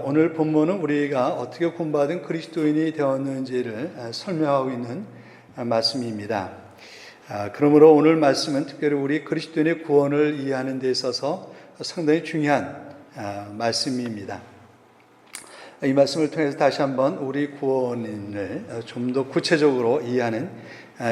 오늘 본문은 우리가 어떻게 구원받은 그리스도인이 되었는지를 설명하고 있는 말씀입니다. 그러므로 오늘 말씀은 특별히 우리 그리스도인의 구원을 이해하는 데 있어서 상당히 중요한 말씀입니다. 이 말씀을 통해서 다시 한번 우리 구원을 좀 더 구체적으로 이해하는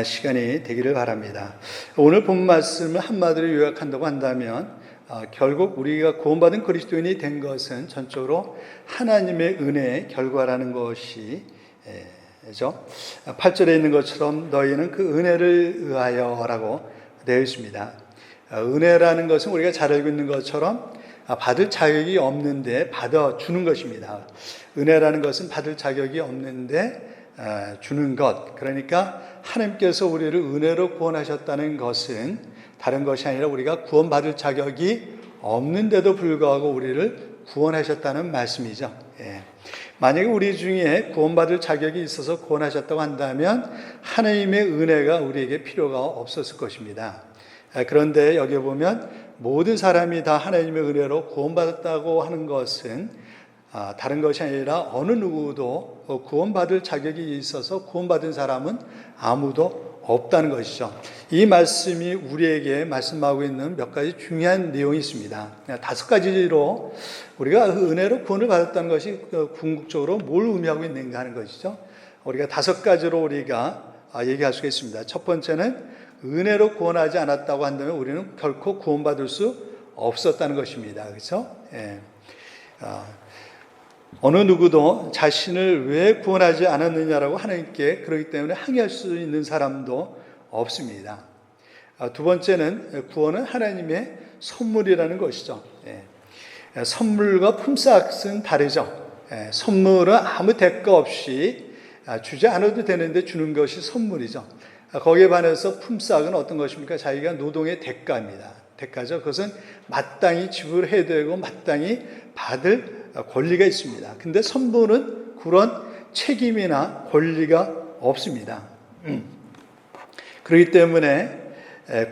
시간이 되기를 바랍니다. 오늘 본 말씀을 한마디로 요약한다고 한다면 결국 우리가 구원받은 그리스도인이 된 것은 전적으로 하나님의 은혜의 결과라는 것이 8절에 있는 것처럼 너희는 그 은혜를 의하여라고 되어 있습니다. 은혜라는 것은 우리가 잘 알고 있는 것처럼 받을 자격이 없는데 받아주는 것입니다. 은혜라는 것은 받을 자격이 없는데 주는 것. 그러니까 하나님께서 우리를 은혜로 구원하셨다는 것은 다른 것이 아니라 우리가 구원받을 자격이 없는데도 불구하고 우리를 구원하셨다는 말씀이죠. 만약에 우리 중에 구원받을 자격이 있어서 구원하셨다고 한다면 하나님의 은혜가 우리에게 필요가 없었을 것입니다. 그런데 여기 보면 모든 사람이 다 하나님의 은혜로 구원받았다고 하는 것은 다른 것이 아니라 어느 누구도 구원받을 자격이 있어서 구원받은 사람은 아무도 없다는 것이죠. 이 말씀이 우리에게 말씀하고 있는 몇 가지 중요한 내용이 있습니다. 5가지로 우리가 은혜로 구원을 받았다는 것이 궁극적으로 뭘 의미하고 있는가 하는 것이죠. 우리가 5가지로 우리가 얘기할 수가 있습니다. 첫 번째는 은혜로 구원하지 않았다고 한다면 우리는 결코 구원받을 수 없었다는 것입니다. 그렇죠? 어느 누구도 자신을 왜 구원하지 않았느냐라고 하나님께 그렇기 때문에 항의할 수 있는 사람도 없습니다. 두 번째는 구원은 하나님의 선물이라는 것이죠. 선물과 품삯은 다르죠. 선물은 아무 대가 없이 주지 않아도 되는데 주는 것이 선물이죠. 거기에 반해서 품삯은 어떤 것입니까? 자기가 노동의 대가입니다. 대가죠. 그것은 마땅히 지불해야 되고 마땅히 받을 권리가 있습니다. 근데 선물은 그런 책임이나 권리가 없습니다. 그렇기 때문에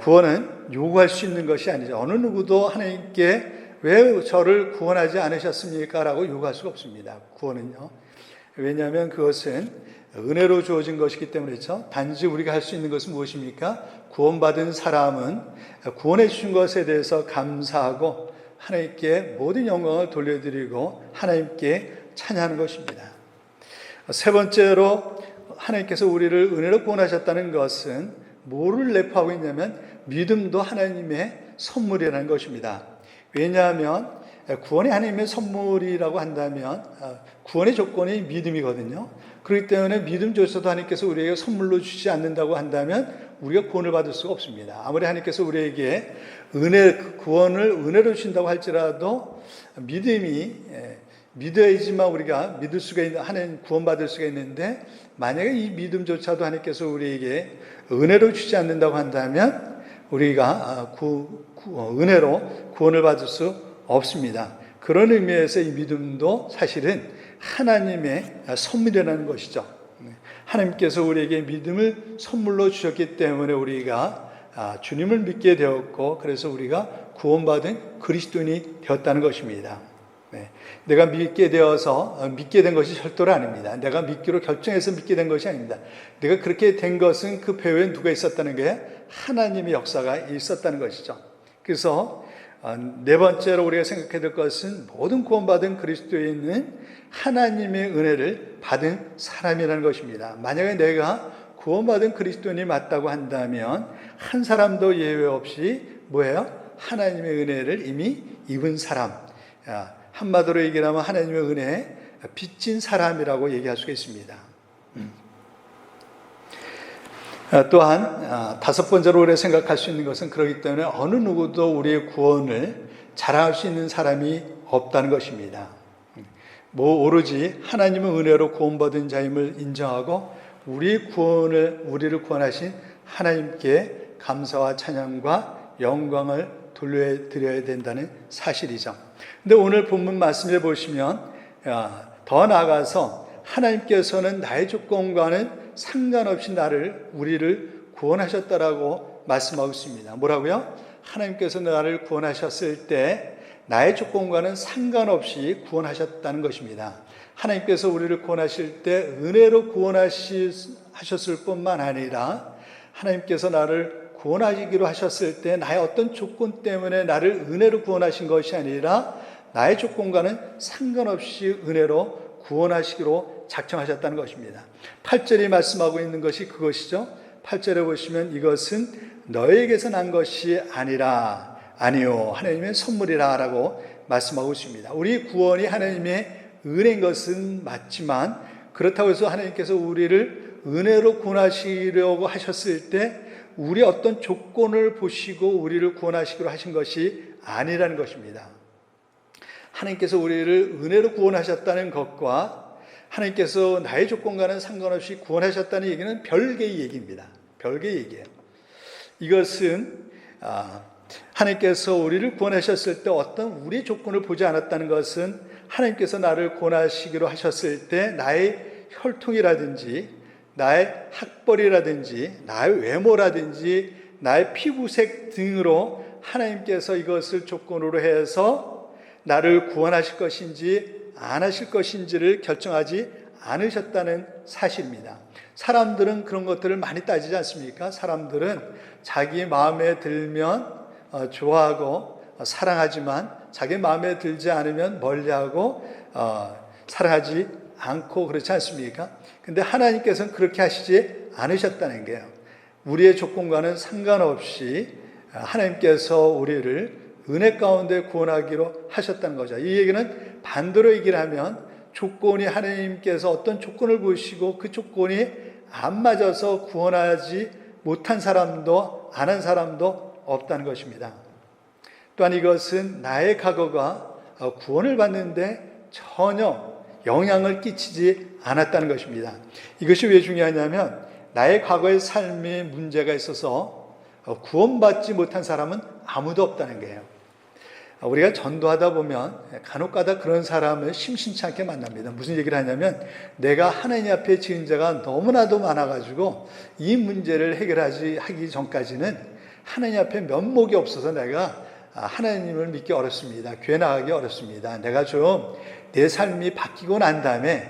구원은 요구할 수 있는 것이 아니죠. 어느 누구도 하나님께 왜 저를 구원하지 않으셨습니까? 라고 요구할 수가 없습니다. 구원은요. 왜냐하면 그것은 은혜로 주어진 것이기 때문에 그렇죠. 단지 우리가 할 수 있는 것은 무엇입니까? 구원받은 사람은 구원해 주신 것에 대해서 감사하고 하나님께 모든 영광을 돌려드리고 하나님께 찬양하는 것입니다. 세 번째로 하나님께서 우리를 은혜로 구원하셨다는 것은 뭐를 내포하고 있냐면 믿음도 하나님의 선물이라는 것입니다. 왜냐하면 구원이 하나님의 선물이라고 한다면 구원의 조건이 믿음이거든요. 그렇기 때문에 믿음조차도 하나님께서 우리에게 선물로 주지 않는다고 한다면 우리가 구원을 받을 수가 없습니다. 아무리 하나님께서 우리에게 구원을 은혜로 주신다고 할지라도 믿음이 믿어야지만 우리가 믿을 수가 있는 하나님 구원받을 수가 있는데 만약에 이 믿음조차도 하나님께서 우리에게 은혜로 주지 않는다고 한다면 우리가 은혜로 구원을 받을 수 없습니다. 그런 의미에서 이 믿음도 사실은 하나님의 선물이라는 것이죠. 하나님께서 우리에게 믿음을 선물로 주셨기 때문에 우리가 주님을 믿게 되었고 그래서 우리가 구원받은 그리스도인이 되었다는 것입니다. 내가 믿게 되어서 믿게 된 것이 절대로 아닙니다. 내가 믿기로 결정해서 믿게 된 것이 아닙니다. 내가 그렇게 된 것은 그 배후에 누가 있었다는 게 하나님의 역사가 있었다는 것이죠. 그래서 네 번째로 우리가 생각해야 될 것은 모든 구원받은 그리스도인은 하나님의 은혜를 받은 사람이라는 것입니다. 만약에 내가 구원받은 그리스도인이 맞다고 한다면 한 사람도 예외 없이 뭐예요? 하나님의 은혜를 이미 입은 사람. 한마디로 얘기하면 하나님의 은혜에 빚진 사람이라고 얘기할 수가 있습니다. 또한 다섯 번째로 우리가 생각할 수 있는 것은 그렇기 때문에 어느 누구도 우리의 구원을 자랑할 수 있는 사람이 없다는 것입니다. 오로지 하나님의 은혜로 구원받은 자임을 인정하고 우리를 구원하신 하나님께 감사와 찬양과 영광을 돌려드려야 된다는 사실이죠. 근데 오늘 본문 말씀을 보시면 더 나아가서 하나님께서는 나의 조건과는 상관없이 우리를 구원하셨다라고 말씀하고 있습니다. 뭐라고요? 하나님께서 나를 구원하셨을 때 나의 조건과는 상관없이 구원하셨다는 것입니다. 하나님께서 우리를 구원하실 때 은혜로 구원하셨을 뿐만 아니라 하나님께서 나를 구원하시기로 하셨을 때 나의 어떤 조건 때문에 나를 은혜로 구원하신 것이 아니라 나의 조건과는 상관없이 은혜로 구원하시기로 작정하셨다는 것입니다. 8절이 말씀하고 있는 것이 그것이죠. 8절에 보시면 이것은 너에게서 난 것이 아니라 아니요 하나님의 선물이라 라고 말씀하고 있습니다. 우리 구원이 하나님의 은혜인 것은 맞지만 그렇다고 해서 하나님께서 우리를 은혜로 구원하시려고 하셨을 때 우리 어떤 조건을 보시고 우리를 구원하시기로 하신 것이 아니라는 것입니다. 하나님께서 우리를 은혜로 구원하셨다는 것과 하나님께서 나의 조건과는 상관없이 구원하셨다는 얘기는 별개의 얘기입니다. 별개의 얘기예요. 이것은 하나님께서 우리를 구원하셨을 때 어떤 우리 조건을 보지 않았다는 것은 하나님께서 나를 구원하시기로 하셨을 때 나의 혈통이라든지 나의 학벌이라든지 나의 외모라든지 나의 피부색 등으로 하나님께서 이것을 조건으로 해서 나를 구원하실 것인지 안 하실 것인지를 결정하지 않으셨다는 사실입니다. 사람들은 그런 것들을 많이 따지지 않습니까? 사람들은 자기 마음에 들면 좋아하고 사랑하지만 자기 마음에 들지 않으면 멀리하고 사랑하지 않고 그렇지 않습니까? 근데 하나님께서는 그렇게 하시지 않으셨다는 거예요. 우리의 조건과는 상관없이 하나님께서 우리를 은혜 가운데 구원하기로 하셨다는 거죠. 이 얘기는 반대로 얘기를 하면 조건이 하나님께서 어떤 조건을 보시고 그 조건이 안 맞아서 구원하지 못한 사람도 안 한 사람도 없다는 것입니다. 또한 이것은 나의 과거가 구원을 받는데 전혀 영향을 끼치지 않았다는 것입니다. 이것이 왜 중요하냐면 나의 과거의 삶에 문제가 있어서 구원받지 못한 사람은 아무도 없다는 거예요. 우리가 전도하다 보면 간혹가다 그런 사람을 심심치 않게 만납니다. 무슨 얘기를 하냐면 내가 하나님 앞에 지은 죄가 너무나도 많아가지고 이 문제를 하기 전까지는 하나님 앞에 면목이 없어서 내가 하나님을 믿기 어렵습니다. 교회 나가기 어렵습니다. 내가 좀 내 삶이 바뀌고 난 다음에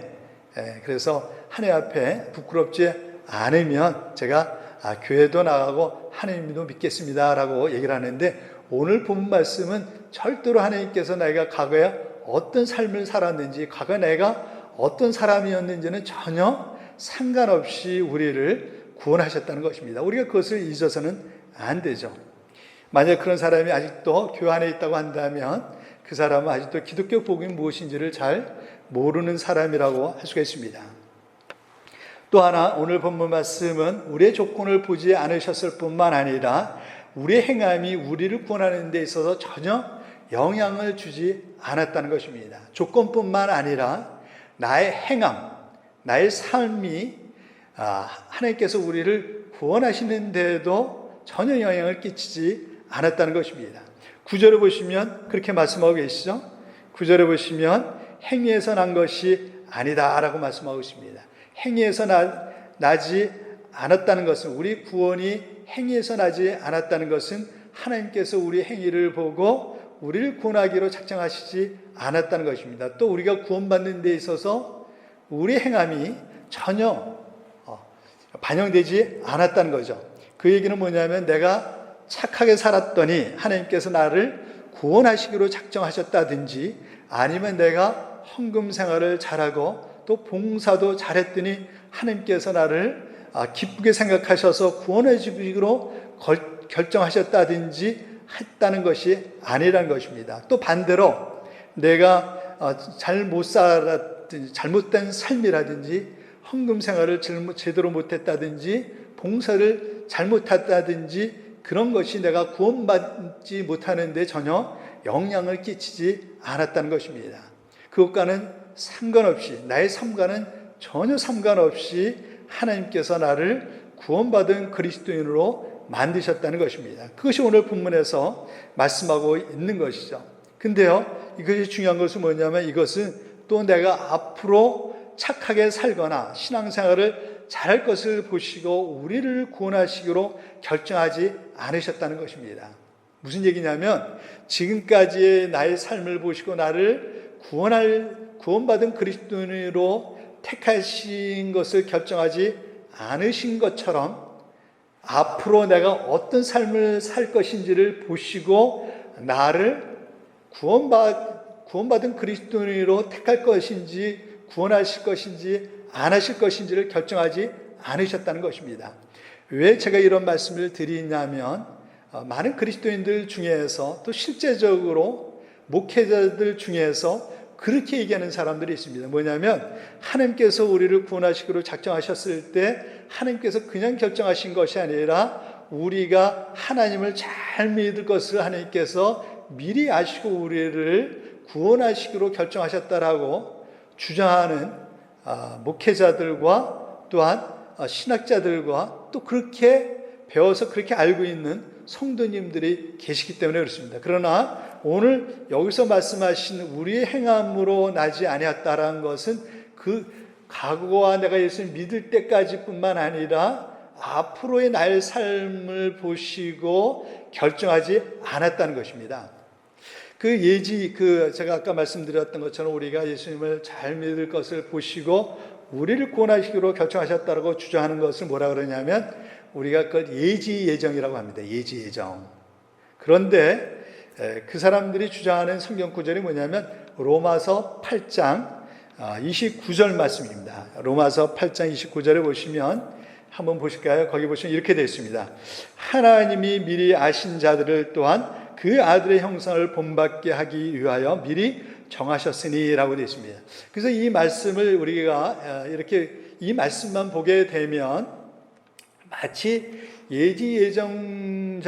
그래서 하나님 앞에 부끄럽지 않으면 제가 교회도 나가고 하나님도 믿겠습니다 라고 얘기를 하는데 오늘 본 말씀은 절대로 하나님께서 내가 과거에 어떤 삶을 살았는지 과거에 내가 어떤 사람이었는지는 전혀 상관없이 우리를 구원하셨다는 것입니다. 우리가 그것을 잊어서는 안 되죠. 만약 그런 사람이 아직도 교회 안에 있다고 한다면 그 사람은 아직도 기독교 복음이 무엇인지를 잘 모르는 사람이라고 할 수가 있습니다. 또 하나 오늘 본문 말씀은 우리의 조건을 보지 않으셨을 뿐만 아니라 우리의 행함이 우리를 구원하는 데 있어서 전혀 영향을 주지 않았다는 것입니다. 조건뿐만 아니라 나의 행함, 나의 삶이 하나님께서 우리를 구원하시는 데에도 전혀 영향을 끼치지 않았다는 것입니다. 9절을 보시면 그렇게 말씀하고 계시죠. 9절에 보시면 행위에서 난 것이 아니다 라고 말씀하고 있습니다. 행위에서 나지 않았다는 것은 우리 구원이 행위에서 나지 않았다는 것은 하나님께서 우리 행위를 보고 우리를 구원하기로 작정하시지 않았다는 것입니다. 또 우리가 구원받는 데 있어서 우리 행함이 전혀 반영되지 않았다는 거죠. 그 얘기는 뭐냐면 내가 착하게 살았더니 하나님께서 나를 구원하시기로 작정하셨다든지 아니면 내가 헌금 생활을 잘하고 또 봉사도 잘했더니 하나님께서 나를 기쁘게 생각하셔서 구원해 주기로 결정하셨다든지 했다는 것이 아니라는 것입니다. 또 반대로 내가 잘못 살았든지 잘못된 삶이라든지 헌금 생활을 제대로 못했다든지 봉사를 잘못했다든지 그런 것이 내가 구원받지 못하는 데 전혀 영향을 끼치지 않았다는 것입니다. 그것과는 상관없이 나의 삶과는 전혀 상관없이 하나님께서 나를 구원받은 그리스도인으로 만드셨다는 것입니다. 그것이 오늘 본문에서 말씀하고 있는 것이죠. 근데요, 이것이 중요한 것은 뭐냐면 이것은 또 내가 앞으로 착하게 살거나 신앙생활을 잘할 것을 보시고 우리를 구원하시기로 결정하지 않으셨다는 것입니다. 무슨 얘기냐면 지금까지의 나의 삶을 보시고 나를 구원받은 그리스도인으로 택하신 것을 결정하지 않으신 것처럼 앞으로 내가 어떤 삶을 살 것인지를 보시고 나를 구원받은 그리스도인으로 택할 것인지 구원하실 것인지 안 하실 것인지를 결정하지 않으셨다는 것입니다. 왜 제가 이런 말씀을 드리냐면 많은 그리스도인들 중에서 또 실제적으로 목회자들 중에서 그렇게 얘기하는 사람들이 있습니다. 뭐냐면 하나님께서 우리를 구원하시기로 작정하셨을 때 하나님께서 그냥 결정하신 것이 아니라 우리가 하나님을 잘 믿을 것을 하나님께서 미리 아시고 우리를 구원하시기로 결정하셨다라고 주장하는 목회자들과 또한 신학자들과 또 그렇게 배워서 그렇게 알고 있는 성도님들이 계시기 때문에 그렇습니다. 그러나 오늘 여기서 말씀하신 우리의 행함으로 나지 아니었다라는 것은 그 과거와 내가 예수를 믿을 때까지뿐만 아니라 앞으로의 나의 삶을 보시고 결정하지 않았다는 것입니다. 제가 아까 말씀드렸던 것처럼 우리가 예수님을 잘 믿을 것을 보시고 우리를 구원하시기로 결정하셨다고 주장하는 것을 뭐라 그러냐면 우리가 그 예지예정이라고 합니다. 예지예정. 그런데 그 사람들이 주장하는 성경 구절이 뭐냐면 로마서 8장 29절 말씀입니다. 로마서 8장 29절에 보시면 한번 보실까요? 거기 보시면 이렇게 되어 있습니다. 하나님이 미리 아신 자들을 또한 그 아들의 형상을 본받게 하기 위하여 미리 정하셨으니 라고 되어 있습니다. 그래서 이 말씀을 우리가 이렇게 이 말씀만 보게 되면 마치 예지예정을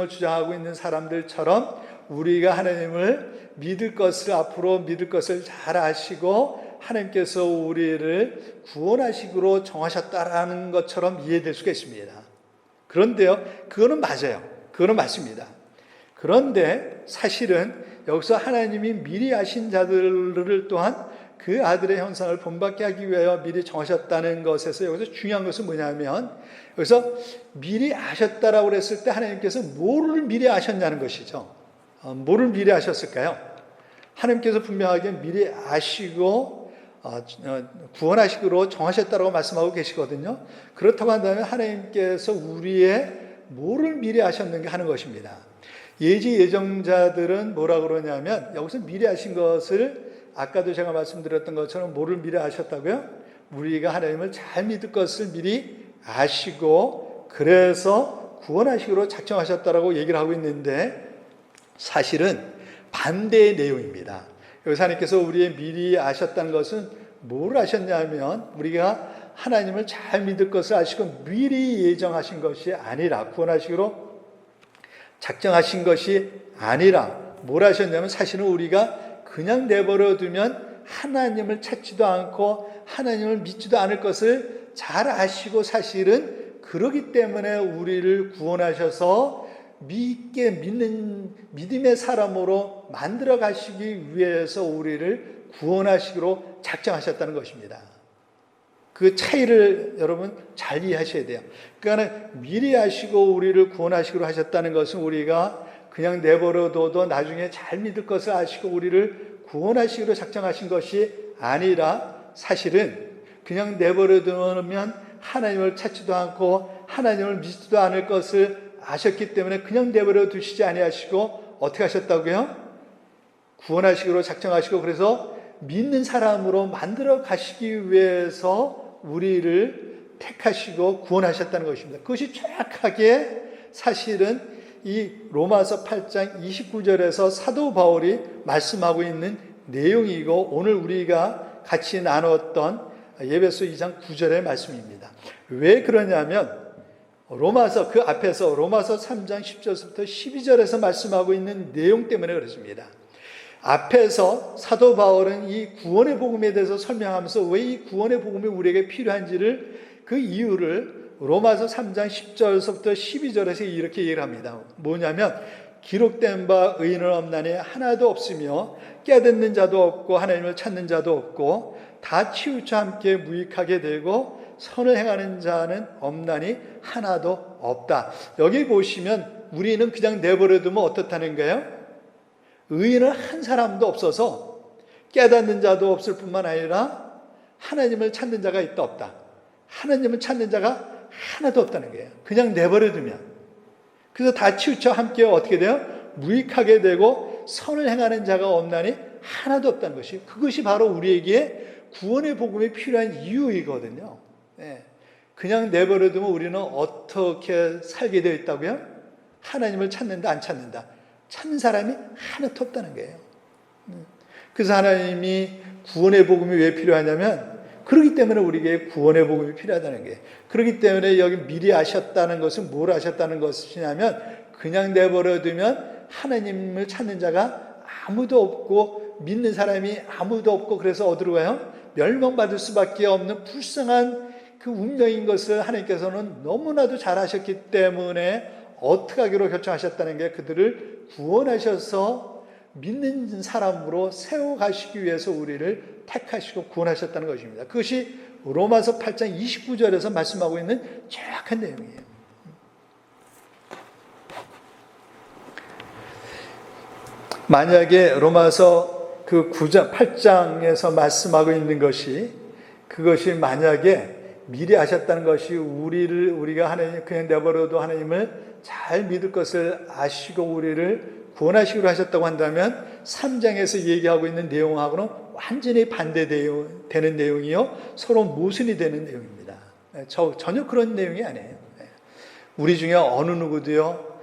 주장하고 있는 사람들처럼 우리가 하나님을 믿을 것을 앞으로 믿을 것을 잘 아시고 하나님께서 우리를 구원하시기로 정하셨다라는 것처럼 이해될 수가 있습니다. 그런데요, 그거는 맞아요. 그거는 맞습니다. 그런데 사실은 여기서 하나님이 미리 아신 자들을 또한 그 아들의 형상을 본받게 하기 위하여 미리 정하셨다는 것에서 여기서 중요한 것은 뭐냐면 여기서 미리 아셨다라고 그랬을 때 하나님께서 뭐를 미리 아셨냐는 것이죠. 뭐를 미리 아셨을까요? 하나님께서 분명하게 미리 아시고 구원하시기로 정하셨다라고 말씀하고 계시거든요. 그렇다고 한다면 하나님께서 우리의 뭐를 미리 아셨는가 하는 것입니다. 예지예정자들은 뭐라 그러냐면 여기서 미리 아신 것을 아까도 제가 말씀드렸던 것처럼 뭐를 미리 아셨다고요? 우리가 하나님을 잘 믿을 것을 미리 아시고 그래서 구원하시기로 작정하셨다라고 얘기를 하고 있는데 사실은 반대의 내용입니다. 여기서 하나님께서 우리의 미리 아셨다는 것은 뭘 아셨냐면 우리가 하나님을 잘 믿을 것을 아시고 미리 예정하신 것이 아니라 구원하시기로 작정하신 것이 아니라 뭘 하셨냐면 사실은 우리가 그냥 내버려 두면 하나님을 찾지도 않고 하나님을 믿지도 않을 것을 잘 아시고 사실은 그러기 때문에 우리를 구원하셔서 믿는 믿음의 사람으로 만들어 가시기 위해서 우리를 구원하시기로 작정하셨다는 것입니다. 그 차이를 여러분 잘 이해하셔야 돼요. 그러니까 미리 아시고 우리를 구원하시기로 하셨다는 것은 우리가 그냥 내버려둬도 나중에 잘 믿을 것을 아시고 우리를 구원하시기로 작정하신 것이 아니라 사실은 그냥 내버려두면 하나님을 찾지도 않고 하나님을 믿지도 않을 것을 아셨기 때문에 그냥 내버려 두시지 아니하시고 어떻게 하셨다고요? 구원하시기로 작정하시고 그래서 믿는 사람으로 만들어 가시기 위해서 우리를 택하시고 구원하셨다는 것입니다. 그것이 정확하게 사실은 이 로마서 8장 29절에서 사도 바울이 말씀하고 있는 내용이고 오늘 우리가 같이 나눴던 에베소 2장 9절의 말씀입니다. 왜 그러냐면 그 앞에서 로마서 3장 10절부터 12절에서 말씀하고 있는 내용 때문에 그렇습니다. 앞에서 사도 바울은 이 구원의 복음에 대해서 설명하면서 왜 이 구원의 복음이 우리에게 필요한지를 그 이유를 로마서 3장 10절부터 12절에서 이렇게 얘기를 합니다. 뭐냐면 기록된 바 의인은 없나니 하나도 없으며 깨닫는 자도 없고 하나님을 찾는 자도 없고 다 치우쳐 함께 무익하게 되고 선을 행하는 자는 없나니 하나도 없다. 여기 보시면 우리는 그냥 내버려두면 어떻다는 거예요? 의인은 한 사람도 없어서 깨닫는 자도 없을 뿐만 아니라 하나님을 찾는 자가 있다 없다. 하나님을 찾는 자가 하나도 없다는 거예요. 그냥 내버려두면. 그래서 다 치우쳐 함께 어떻게 돼요? 무익하게 되고 선을 행하는 자가 없나니 하나도 없다는 것이, 그것이 바로 우리에게 구원의 복음이 필요한 이유이거든요. 그냥 내버려두면 우리는 어떻게 살게 되어 있다고요? 하나님을 찾는다, 안 찾는다. 찾는 사람이 하나도 없다는 거예요. 그래서 하나님이 구원의 복음이 왜 필요하냐면, 그렇기 때문에 우리에게 구원의 복음이 필요하다는 거예요. 그렇기 때문에 여기 미리 아셨다는 것은 뭘 아셨다는 것이냐면, 그냥 내버려두면 하나님을 찾는 자가 아무도 없고 믿는 사람이 아무도 없고, 그래서 어디로 가요? 멸망받을 수밖에 없는 불쌍한 그 운명인 것을 하나님께서는 너무나도 잘 아셨기 때문에 어떻게 하기로 결정하셨다는 게, 그들을 구원하셔서 믿는 사람으로 세워가시기 위해서 우리를 택하시고 구원하셨다는 것입니다. 그것이 로마서 8장 29절에서 말씀하고 있는 정확한 내용이에요. 만약에 로마서 그 9장, 8장에서 말씀하고 있는 것이, 그것이 만약에 미리 아셨다는 것이 우리가 하나님 그냥 내버려도 하나님을 잘 믿을 것을 아시고 우리를 구원하시기로 하셨다고 한다면 3장에서 얘기하고 있는 내용하고는 완전히 반대되는 내용이요, 서로 모순이 되는 내용입니다. 전혀 그런 내용이 아니에요. 우리 중에 어느 누구도요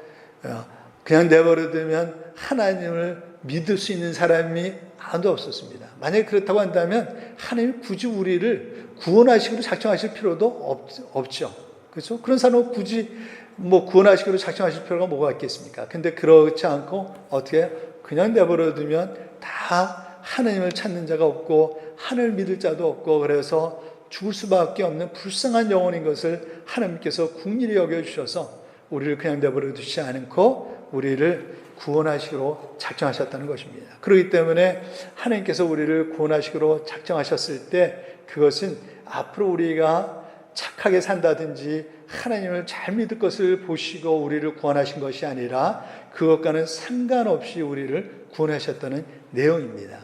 그냥 내버려두면 하나님을 믿을 수 있는 사람이 아무도 없었습니다. 만약에 그렇다고 한다면 하나님이 굳이 우리를 구원하시기로 작정하실 필요도 없죠. 그렇죠? 그런 사람은 굳이 구원하시기로 작정하실 필요가 뭐가 있겠습니까? 근데 그렇지 않고 어떻게 그냥 내버려두면 다 하나님을 찾는 자가 없고 하나님을 믿을 자도 없고, 그래서 죽을 수밖에 없는 불쌍한 영혼인 것을 하나님께서 긍휼히 여겨주셔서 우리를 그냥 내버려 두시지 않고 우리를 구원하시기로 작정하셨다는 것입니다. 그렇기 때문에 하나님께서 우리를 구원하시기로 작정하셨을 때, 그것은 앞으로 우리가 착하게 산다든지 하나님을 잘 믿을 것을 보시고 우리를 구원하신 것이 아니라 그것과는 상관없이 우리를 구원하셨다는 내용입니다.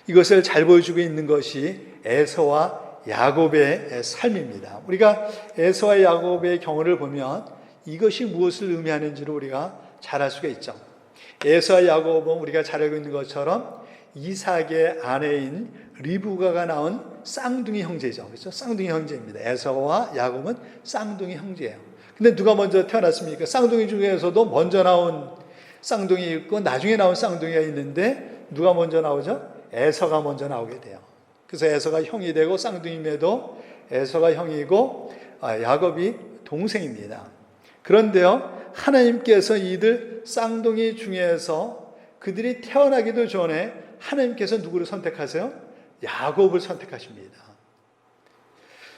이것을 잘 보여주고 있는 것이 에서와 야곱의 삶입니다. 우리가 에서와 야곱의 경우를 보면 이것이 무엇을 의미하는지를 우리가 잘 알 수가 있죠. 에서와 야곱은 우리가 잘 알고 있는 것처럼 이삭의 아내인 리브가가 낳은 쌍둥이 형제죠. 그렇죠? 쌍둥이 형제입니다. 에서와 야곱은 쌍둥이 형제예요. 근데 누가 먼저 태어났습니까? 쌍둥이 중에서도 먼저 나온 쌍둥이 있고 나중에 나온 쌍둥이가 있는데 누가 먼저 나오죠? 에서가 먼저 나오게 돼요. 그래서 에서가 형이 되고 쌍둥이임에도 에서가 형이고 야곱이 동생입니다. 그런데요, 하나님께서 이들 쌍둥이 중에서 그들이 태어나기도 전에 하나님께서 누구를 선택하세요? 야곱을 선택하십니다.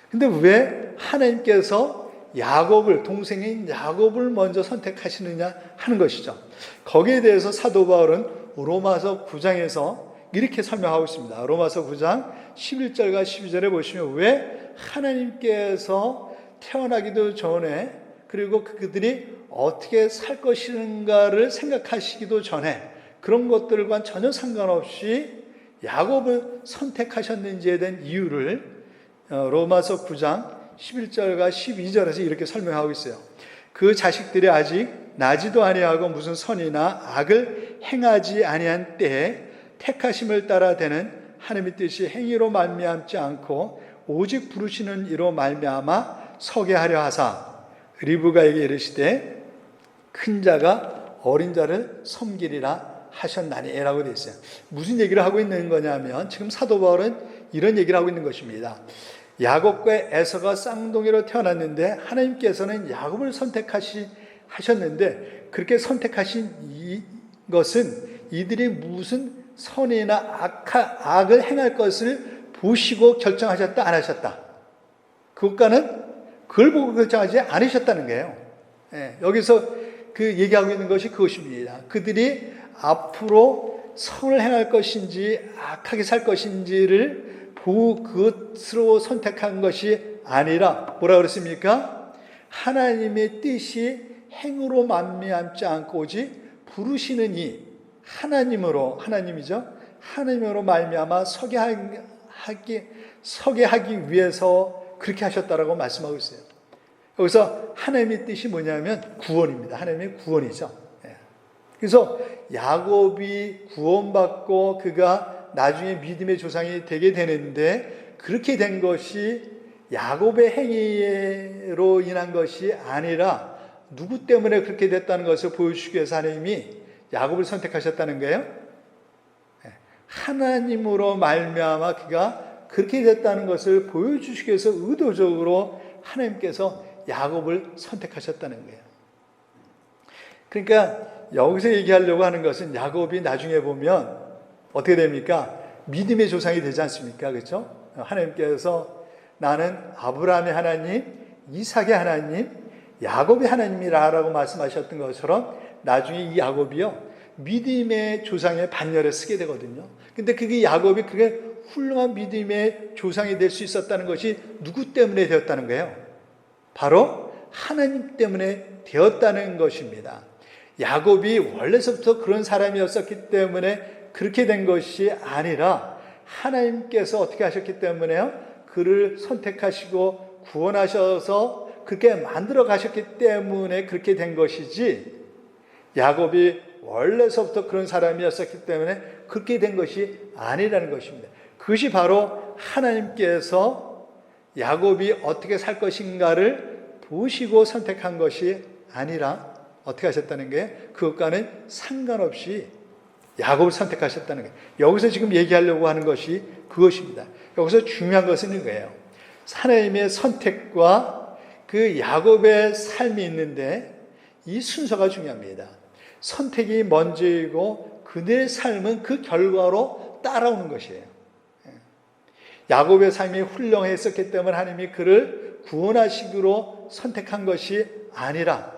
근데 왜 하나님께서 야곱을, 동생인 야곱을 먼저 선택하시느냐 하는 것이죠. 거기에 대해서 사도 바울은 로마서 9장에서 이렇게 설명하고 있습니다. 로마서 9장 11절과 12절에 보시면 왜 하나님께서 태어나기도 전에, 그리고 그들이 어떻게 살 것인가를 생각하시기도 전에 그런 것들과 전혀 상관없이 야곱을 선택하셨는지에 대한 이유를 로마서 9장 11절과 12절에서 이렇게 설명하고 있어요. 그 자식들이 아직 나지도 아니하고 무슨 선이나 악을 행하지 아니한 때에 택하심을 따라 되는 하나님의 뜻이 행위로 말미암지 않고 오직 부르시는 이로 말미암아 서게 하려 하사 리브가에게 이르시되 큰 자가 어린 자를 섬기리라 하셨나니 라고 되어 있어요. 무슨 얘기를 하고 있는 거냐면 지금 사도 바울은 이런 얘기를 하고 있는 것입니다. 야곱과 에서가 쌍둥이로 태어났는데 하나님께서는 야곱을 선택하셨는데 그렇게 선택하신 것은 이들이 무슨 선이나 악을 행할 것을 보시고 결정하셨다 안 하셨다, 그걸 보고 결정하지 않으셨다는 거예요. 여기서 그 얘기하고 있는 것이 그것입니다. 그들이 앞으로 선을 행할 것인지 악하게 살 것인지를 보고 그것으로 선택한 것이 아니라 뭐라 그랬습니까? 하나님의 뜻이 행으로 말미암지 않고 오직 부르시는 이 하나님으로 말미암아 서게 하기 위해서 그렇게 하셨다라고 말씀하고 있어요. 여기서 하나님의 뜻이 뭐냐면 구원입니다. 하나님의 구원이죠. 그래서 야곱이 구원받고 그가 나중에 믿음의 조상이 되게 되는데, 그렇게 된 것이 야곱의 행위로 인한 것이 아니라 누구 때문에 그렇게 됐다는 것을 보여주기 위해서 하나님이 야곱을 선택하셨다는 거예요. 하나님으로 말미암아 그가 그렇게 됐다는 것을 보여주시기 위해서 의도적으로 하나님께서 야곱을 선택하셨다는 거예요. 그러니까 여기서 얘기하려고 하는 것은 야곱이 나중에 보면 어떻게 됩니까? 믿음의 조상이 되지 않습니까? 그렇죠? 하나님께서 나는 아브라함의 하나님, 이삭의 하나님, 야곱의 하나님이라고 말씀하셨던 것처럼 나중에 이 야곱이요, 믿음의 조상의 반열에 쓰게 되거든요. 근데 그게 야곱이 그게 훌륭한 믿음의 조상이 될 수 있었다는 것이 누구 때문에 되었다는 거예요? 바로 하나님 때문에 되었다는 것입니다. 야곱이 원래서부터 그런 사람이었었기 때문에 그렇게 된 것이 아니라 하나님께서 어떻게 하셨기 때문에요? 그를 선택하시고 구원하셔서 그렇게 만들어 가셨기 때문에 그렇게 된 것이지, 야곱이 원래서부터 그런 사람이었었기 때문에 그렇게 된 것이 아니라는 것입니다. 그것이 바로 하나님께서 야곱이 어떻게 살 것인가를 보시고 선택한 것이 아니라 어떻게 하셨다는 게, 그것과는 상관없이 야곱을 선택하셨다는 게, 여기서 지금 얘기하려고 하는 것이 그것입니다. 여기서 중요한 것은 이거예요. 하나님의 선택과 그 야곱의 삶이 있는데 이 순서가 중요합니다. 선택이 먼저이고 그들의 삶은 그 결과로 따라오는 것이에요. 야곱의 삶이 훌륭했었기 때문에 하나님이 그를 구원하시기로 선택한 것이 아니라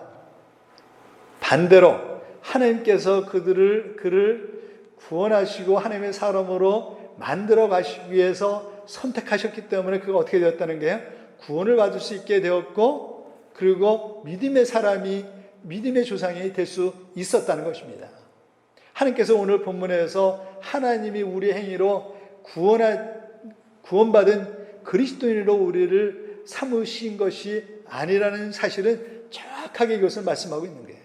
반대로 하나님께서 그를 구원하시고 하나님의 사람으로 만들어 가시기 위해서 선택하셨기 때문에 그가 어떻게 되었다는 게, 구원을 받을 수 있게 되었고, 그리고 믿음의 사람이, 믿음의 조상이 될 수 있었다는 것입니다. 하나님께서 오늘 본문에서 하나님이 우리 행위로 구원받은 그리스도인으로 우리를 삼으신 것이 아니라는 사실은 정확하게 이것을 말씀하고 있는 거예요.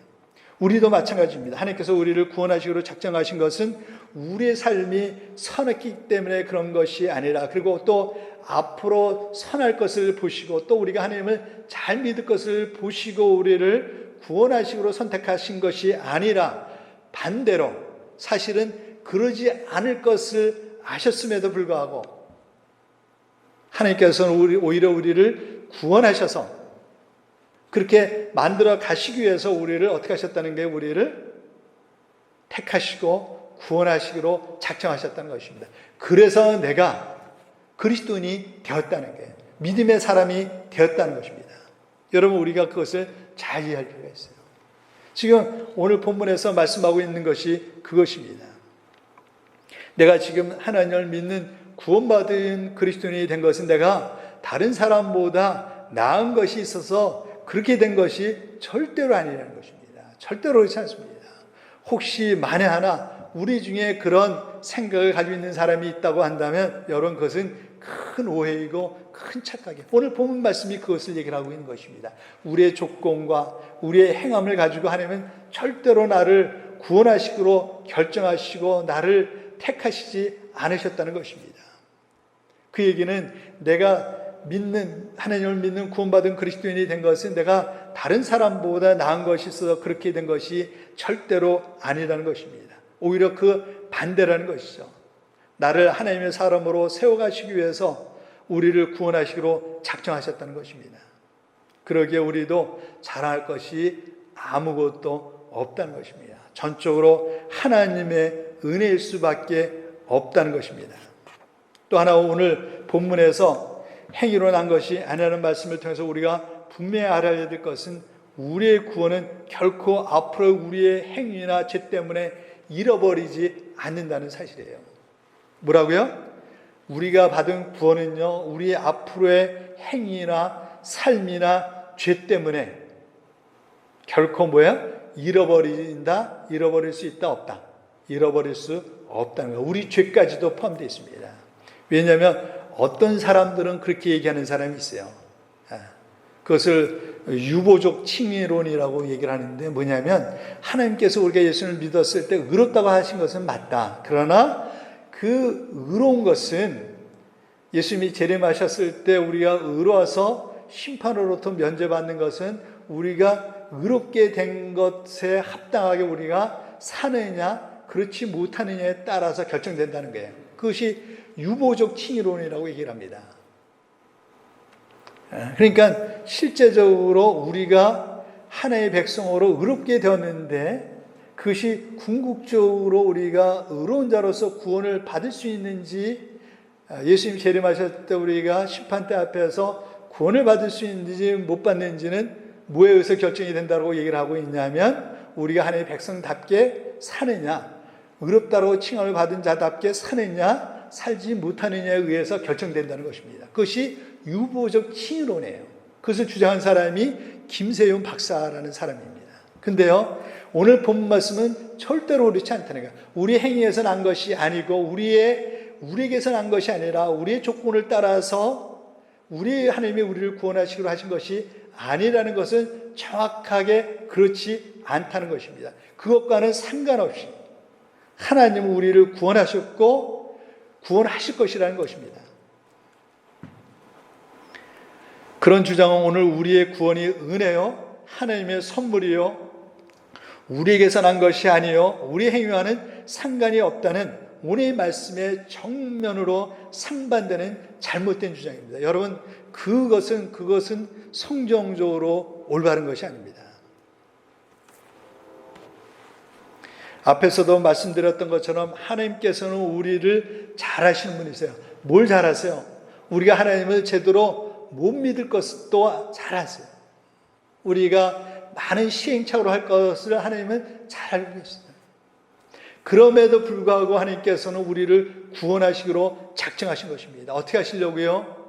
우리도 마찬가지입니다. 하나님께서 우리를 구원하시기로 작정하신 것은 우리의 삶이 선했기 때문에 그런 것이 아니라, 그리고 또 앞으로 선할 것을 보시고 또 우리가 하나님을 잘 믿을 것을 보시고 우리를 구원하시기로 선택하신 것이 아니라, 반대로 사실은 그러지 않을 것을 아셨음에도 불구하고 하나님께서는 오히려 우리를 구원하셔서 그렇게 만들어 가시기 위해서 우리를 어떻게 하셨다는 게, 우리를 택하시고 구원하시기로 작정하셨다는 것입니다. 그래서 내가 그리스도인이 되었다는 게, 믿음의 사람이 되었다는 것입니다. 여러분, 우리가 그것을 잘 이해할 필요가 있어요. 지금 오늘 본문에서 말씀하고 있는 것이 그것입니다. 내가 지금 하나님을 믿는 구원받은 그리스도인이 된 것은 내가 다른 사람보다 나은 것이 있어서 그렇게 된 것이 절대로 아니라는 것입니다. 절대로 그렇지 않습니다. 혹시 만에 하나 우리 중에 그런 생각을 가지고 있는 사람이 있다고 한다면 여러분, 그것은 큰 오해이고 큰 착각이에요. 오늘 본문 말씀이 그것을 얘기를 하고 있는 것입니다. 우리의 조건과 우리의 행함을 가지고 하나님은 절대로 나를 구원하시기로 결정하시고 나를 택하시지 않으셨다는 것입니다. 그 얘기는 내가 하나님을 믿는 구원받은 그리스도인이 된 것은 내가 다른 사람보다 나은 것이 있어서 그렇게 된 것이 절대로 아니라는 것입니다. 오히려 그 반대라는 것이죠. 나를 하나님의 사람으로 세워가시기 위해서 우리를 구원하시기로 작정하셨다는 것입니다. 그러기에 우리도 자랑할 것이 아무것도 없다는 것입니다. 전적으로 하나님의 은혜일 수밖에 없다는 것입니다. 또 하나, 오늘 본문에서 행위로 난 것이 아니라는 말씀을 통해서 우리가 분명히 알아야 될 것은, 우리의 구원은 결코 앞으로 우리의 행위나 죄 때문에 잃어버리지 않는다는 사실이에요. 뭐라고요? 우리가 받은 구원은요, 우리의 앞으로의 행위나 삶이나 죄 때문에 결코 잃어버릴 수 있다, 없다. 잃어버릴 수 없다는 거. 우리 죄까지도 포함되어 있습니다. 왜냐하면 어떤 사람들은 그렇게 얘기하는 사람이 있어요. 그것을 유보적 칭의론이라고 얘기를 하는데 뭐냐면 하나님께서 우리가 예수를 믿었을 때 의롭다고 하신 것은 맞다. 그러나 그 의로운 것은 예수님이 재림하셨을 때 우리가 의로워서 심판으로부터 면제받는 것은 우리가 의롭게 된 것에 합당하게 우리가 사느냐 그렇지 못하느냐에 따라서 결정된다는 거예요. 그것이 유보적 칭의론이라고 얘기를 합니다. 그러니까 실제적으로 우리가 하나의 백성으로 의롭게 되었는데 그것이 궁극적으로 우리가 의로운 자로서 구원을 받을 수 있는지 예수님 재림하실 때 우리가 심판대 앞에서 구원을 받을 수 있는지 못 받는지는 뭐에 의해서 결정이 된다고 얘기를 하고 있냐면 우리가 하나님의 백성답게 사느냐 의롭다고 칭함을 받은 자답게 사느냐 살지 못하느냐에 의해서 결정된다는 것입니다. 그것이 유보적 칭의론이에요. 그것을 주장한 사람이 김세윤 박사라는 사람입니다. 근데요 오늘 본 말씀은 절대로 그렇지 않다는 거예요. 우리 행위에서 난 것이 아니고 우리에게서 난 것이 아니라 우리의 조건을 따라서 우리 하나님이 우리를 구원하시기로 하신 것이 아니라는 것은 정확하게 그렇지 않다는 것입니다. 그것과는 상관없이 하나님은 우리를 구원하셨고 구원하실 것이라는 것입니다. 그런 주장은 오늘 우리의 구원이 은혜요 하나님의 선물이요 우리에게서 난 것이 아니요 우리 행위와는 상관이 없다는 오늘의 말씀의 정면으로 상반되는 잘못된 주장입니다. 여러분 그것은 성경적으로 올바른 것이 아닙니다. 앞에서도 말씀드렸던 것처럼 하나님께서는 우리를 잘 아시는 분이세요. 뭘 잘 아세요? 우리가 하나님을 제대로 못 믿을 것도 잘 아세요. 우리가 많은 시행착오로 할 것을 하나님은 잘 알고 계십니다. 그럼에도 불구하고 하나님께서는 우리를 구원하시기로 작정하신 것입니다. 어떻게 하시려고요?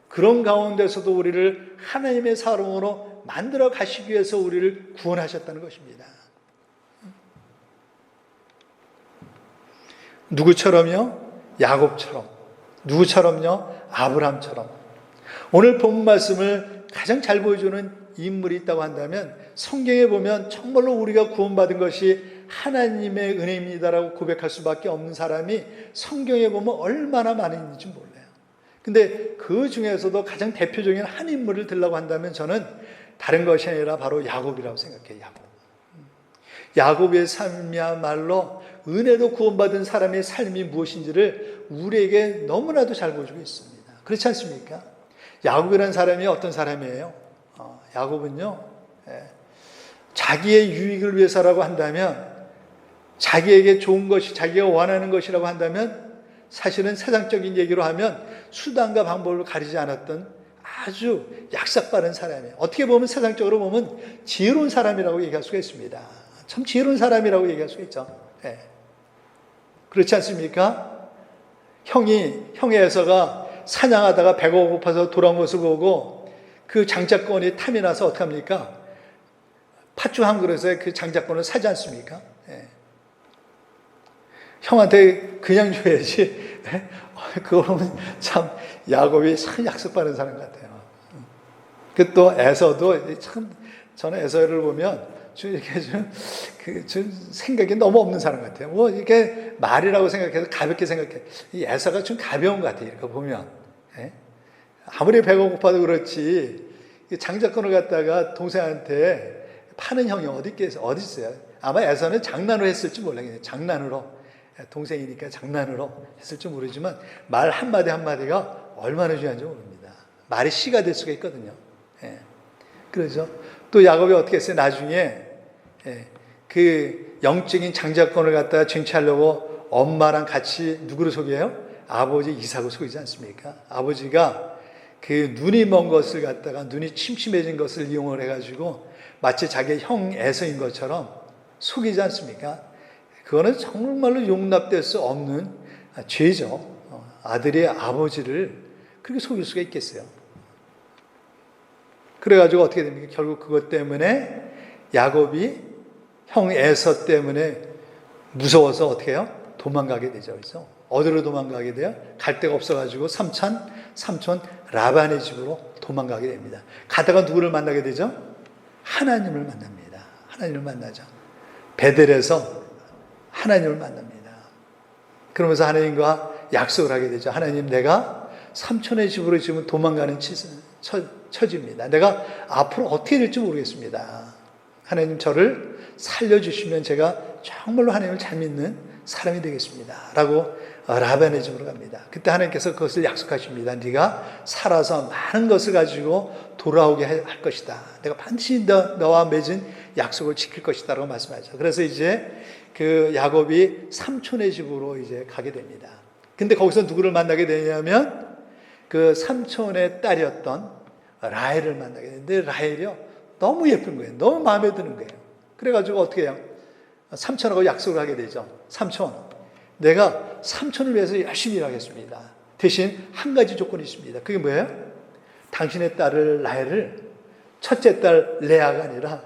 그런 가운데서도 우리를 하나님의 사람으로 만들어 가시기 위해서 우리를 구원하셨다는 것입니다. 누구처럼요? 야곱처럼. 누구처럼요? 아브라함처럼. 오늘 본 말씀을 가장 잘 보여주는 인물이 있다고 한다면 성경에 보면 정말로 우리가 구원받은 것이 하나님의 은혜입니다라고 고백할 수밖에 없는 사람이 성경에 보면 얼마나 많이 있는지 몰라요. 근데 그 중에서도 가장 대표적인 한 인물을 들라고 한다면 저는 다른 것이 아니라 바로 야곱이라고 생각해요. 야곱의 삶이야말로 은혜로 구원받은 사람의 삶이 무엇인지를 우리에게 너무나도 잘 보여주고 있습니다. 그렇지 않습니까? 야곱이라는 사람이 어떤 사람이에요? 야곱은요, 자기의 유익을 위해서라고 한다면, 자기에게 좋은 것이, 자기가 원하는 것이라고 한다면, 사실은 세상적인 얘기로 하면 수단과 방법을 가리지 않았던 아주 약삭빠른 사람이에요. 어떻게 보면 세상적으로 보면 지혜로운 사람이라고 얘기할 수가 있습니다. 참 지혜로운 사람이라고 얘기할 수가 있죠. 그렇지 않습니까? 형의 에서가 사냥하다가 배가 고파서 돌아온 것을 보고 그 장자권이 탐이 나서 어떻게 합니까? 팥죽 한 그릇에 그 장자권을 사지 않습니까? 형한테 그냥 줘야지. 그거 보면 참 야곱이 참 약속받은 사람 같아요. 그 또 에서도 참 저는 에서를 보면 이렇게 좀 생각이 너무 없는 사람 같아요. 뭐 이렇게 말이라고 생각해서 가볍게 생각해. 이 에서가 좀 가벼운 것 같아요. 이렇게 보면 아무리 배가 고파도 그렇지 장자권을 갖다가 동생한테 파는 형이 어디 있어요? 아마 에서는 장난으로 했을지 몰라요. 장난으로. 동생이니까 장난으로 했을지 모르지만 말 한마디 한마디가 얼마나 중요한지 모릅니다. 말이 씨가 될 수가 있거든요. 그래서 또 야곱이 어떻게 했어요? 나중에 그 영적인 장자권을 갖다가 쟁취하려고 엄마랑 같이 누구를 속여요? 아버지 이삭을 속이지 않습니까? 아버지가 그 눈이 먼 것을 갖다가 눈이 침침해진 것을 이용을 해가지고 마치 자기 형 에서인 것처럼 속이지 않습니까? 그거는 정말로 용납될 수 없는 죄죠. 아들이 아버지를 그렇게 속일 수가 있겠어요. 그래가지고 어떻게 됩니까? 결국 그것 때문에 야곱이 형 에서 때문에 무서워서 어떻게 해요? 도망가게 되죠. 그래서 어디로 도망가게 돼요? 갈 데가 없어가지고 삼촌 라반의 집으로 도망가게 됩니다. 가다가 누구를 만나게 되죠? 하나님을 만납니다. 하나님을 만나죠. 베델에서 하나님을 만납니다. 그러면서 하나님과 약속을 하게 되죠. 하나님, 내가 삼촌의 집으로 지금 도망가는 처지입니다. 내가 앞으로 어떻게 될지 모르겠습니다. 하나님, 저를 살려주시면 제가 정말로 하나님을 잘 믿는 사람이 되겠습니다. 라고 라반의 집으로 갑니다. 그때 하나님께서 그것을 약속하십니다. 네가 살아서 많은 것을 가지고 돌아오게 할 것이다. 내가 반드시 너와 맺은 약속을 지킬 것이다. 라고 말씀하죠. 그래서 이제 그 야곱이 삼촌의 집으로 이제 가게 됩니다. 근데 거기서 누구를 만나게 되냐면 그 삼촌의 딸이었던 라헬을 만나게 되는데, 라헬이요, 너무 예쁜 거예요. 너무 마음에 드는 거예요. 그래가지고 어떻게 해요? 삼촌하고 약속을 하게 되죠. 삼촌, 내가 삼촌을 위해서 열심히 일하겠습니다. 대신 한 가지 조건이 있습니다. 그게 뭐예요? 당신의 딸을, 라헬을 첫째 딸 레아가 아니라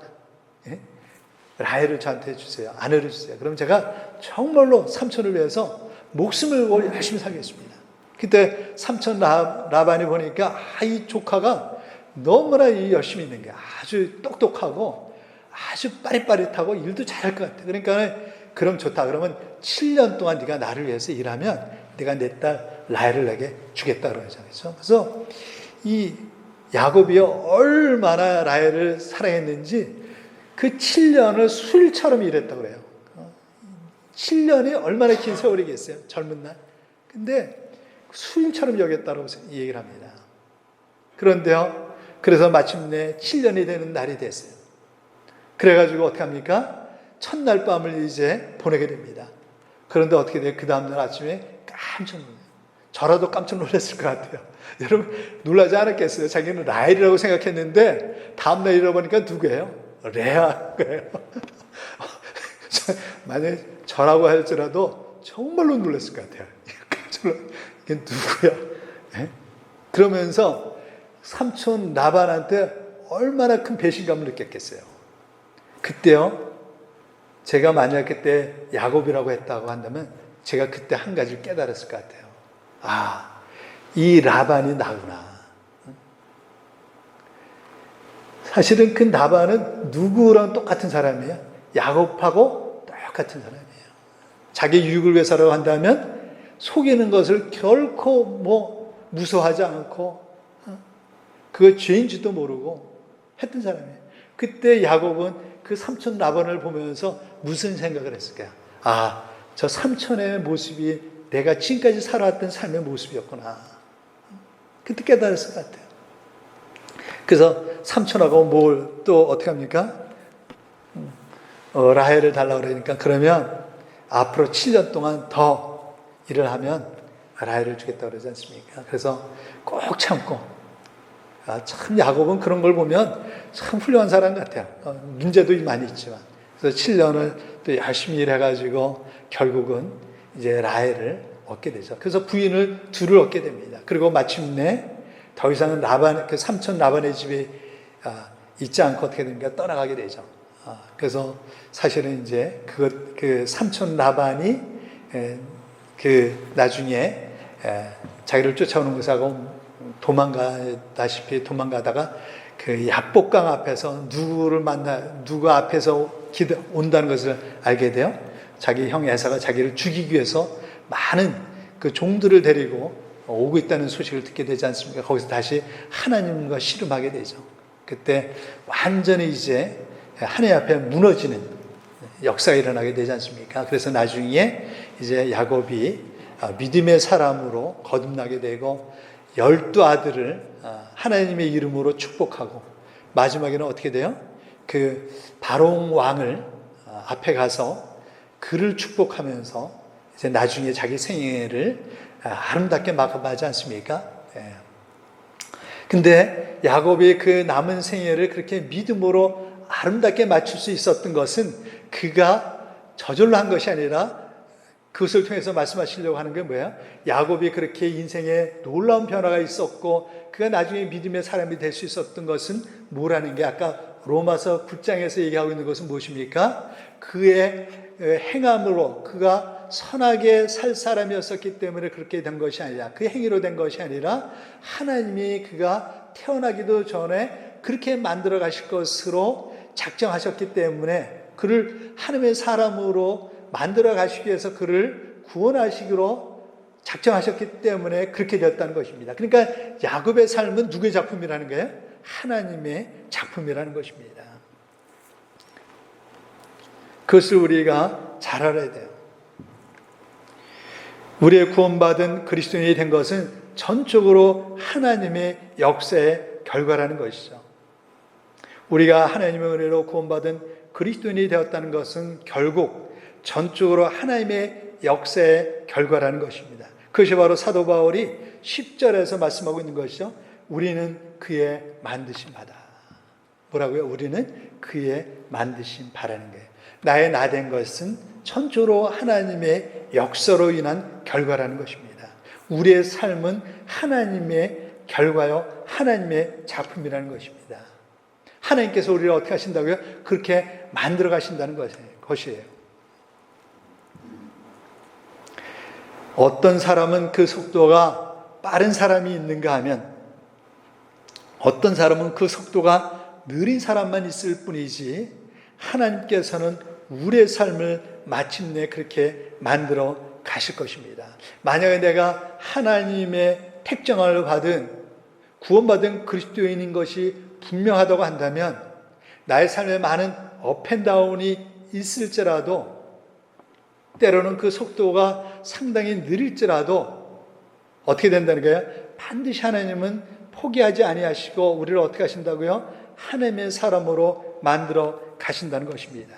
라헬을 저한테 주세요. 아내를 주세요. 그럼 제가 정말로 삼촌을 위해서 목숨을 걸고 열심히 살겠습니다. 그때 삼촌 라반이 보니까 이 조카가 너무나 열심히 있는 게 아주 똑똑하고 아주 빠릿빠릿하고 일도 잘할 것 같아. 그러니까 그럼 좋다. 그러면 7년 동안 네가 나를 위해서 일하면 내가 내 딸 라헬을 내게 주겠다 그러잖아요. 그래서 이 야곱이 얼마나 라헬을 사랑했는지 그 7년을 수일처럼 일했다고 그래요. 7년이 얼마나 긴 세월이겠어요. 젊은 날. 근데 수일처럼 여겼다고 얘기를 합니다. 그런데요, 그래서 마침내 7년이 되는 날이 됐어요. 그래가지고 어떻게 합니까? 첫날 밤을 이제 보내게 됩니다. 그런데 어떻게 돼요? 그 다음날 아침에 깜짝 놀라요. 저라도 깜짝 놀랐을 것 같아요. 여러분 놀라지 않았겠어요? 자기는 라헬이라고 생각했는데 다음날 잃어보니까 누구예요? 레아예요. 만약에 저라고 할지라도 정말로 놀랐을 것 같아요. 이게 누구야? 네? 그러면서 삼촌 라반한테 얼마나 큰 배신감을 느꼈겠어요. 그때요, 제가 만약 그때 야곱이라고 했다고 한다면 제가 그때 한 가지를 깨달았을 것 같아요. 아, 이 라반이 나구나. 사실은 그 라반은 누구랑 똑같은 사람이에요? 야곱하고 똑같은 사람이에요. 자기 유익을 위해서라고 한다면 속이는 것을 결코 무서워하지 않고 그거 죄인지도 모르고 했던 사람이에요. 그때 야곱은 그 삼촌 라반을 보면서 무슨 생각을 했을까요? 아, 저 삼촌의 모습이 내가 지금까지 살아왔던 삶의 모습이었구나. 그때 깨달았을 것 같아요. 그래서 삼촌하고 뭘 또 어떻게 합니까? 라헬을 달라고 그러니까 그러면 앞으로 7년 동안 더 일을 하면 라헬을 주겠다고 그러지 않습니까? 그래서 꼭 참고, 참 야곱은 그런 걸 보면 참 훌륭한 사람 같아요. 문제도 많이 있지만. 그래서 7년을 또 열심히 일해가지고 결국은 이제 라헬을 얻게 되죠. 그래서 부인을 둘을 얻게 됩니다. 그리고 마침내 더 이상은 그 삼촌 라반의 집에 있지 않고 어떻게 됩니까? 떠나가게 되죠. 그래서 사실은 이제 그 삼촌 라반이 나중에 자기를 쫓아오는 것하고 도망가다가 그 야복강 앞에서 누가 앞에서 온다는 것을 알게 돼요. 자기 형 에사가 자기를 죽이기 위해서 많은 그 종들을 데리고 오고 있다는 소식을 듣게 되지 않습니까? 거기서 다시 하나님과 씨름하게 되죠. 그때 완전히 이제 하나님 앞에 무너지는 역사가 일어나게 되지 않습니까? 그래서 나중에 이제 야곱이 믿음의 사람으로 거듭나게 되고 12아들을 하나님의 이름으로 축복하고 마지막에는 어떻게 돼요? 그 바로왕 왕을 앞에 가서 그를 축복하면서 이제 나중에 자기 생애를 아름답게 마감하지 않습니까? 근데 야곱이 그 남은 생애를 그렇게 믿음으로 아름답게 맞출 수 있었던 것은 그가 저절로 한 것이 아니라 그것을 통해서 말씀하시려고 하는 게 뭐예요? 야곱이 그렇게 인생에 놀라운 변화가 있었고 그가 나중에 믿음의 사람이 될 수 있었던 것은 뭐라는 게 아까 로마서 9장에서 얘기하고 있는 것은 무엇입니까? 그의 행함으로 그가 선하게 살 사람이었었기 때문에 그렇게 된 것이 아니라, 그 행위로 된 것이 아니라 하나님이 그가 태어나기도 전에 그렇게 만들어 가실 것으로 작정하셨기 때문에 그를 하나님의 사람으로 만들어 가시기 위해서 그를 구원하시기로 작정하셨기 때문에 그렇게 되었다는 것입니다. 그러니까 야곱의 삶은 누구의 작품이라는 거예요? 하나님의 작품이라는 것입니다. 그것을 우리가 잘 알아야 돼요. 우리의 구원받은 그리스도인이 된 것은 전적으로 하나님의 역사의 결과라는 것이죠. 우리가 하나님의 은혜로 구원받은 그리스도인이 되었다는 것은 결국 전적으로 하나님의 역사의 결과라는 것입니다. 그것이 바로 사도 바울이 10절에서 말씀하고 있는 것이죠. 우리는 그의 만드신 바다. 뭐라고요? 우리는 그의 만드신 바라는 거예요. 나의 나 된 것은 전적으로 하나님의 역사로 인한 결과라는 것입니다. 우리의 삶은 하나님의 결과요, 하나님의 작품이라는 것입니다. 하나님께서 우리를 어떻게 하신다고요? 그렇게 만들어 가신다는 것이에요. 어떤 사람은 그 속도가 빠른 사람이 있는가 하면 어떤 사람은 그 속도가 느린 사람만 있을 뿐이지 하나님께서는 우리의 삶을 마침내 그렇게 만들어 가실 것입니다. 만약에 내가 하나님의 택정을 받은 구원받은 그리스도인인 것이 분명하다고 한다면 나의 삶에 많은 업앤다운이 있을지라도 때로는 그 속도가 상당히 느릴지라도 어떻게 된다는 거예요? 반드시 하나님은 포기하지 아니하시고 우리를 어떻게 하신다고요? 하나님의 사람으로 만들어 가신다는 것입니다.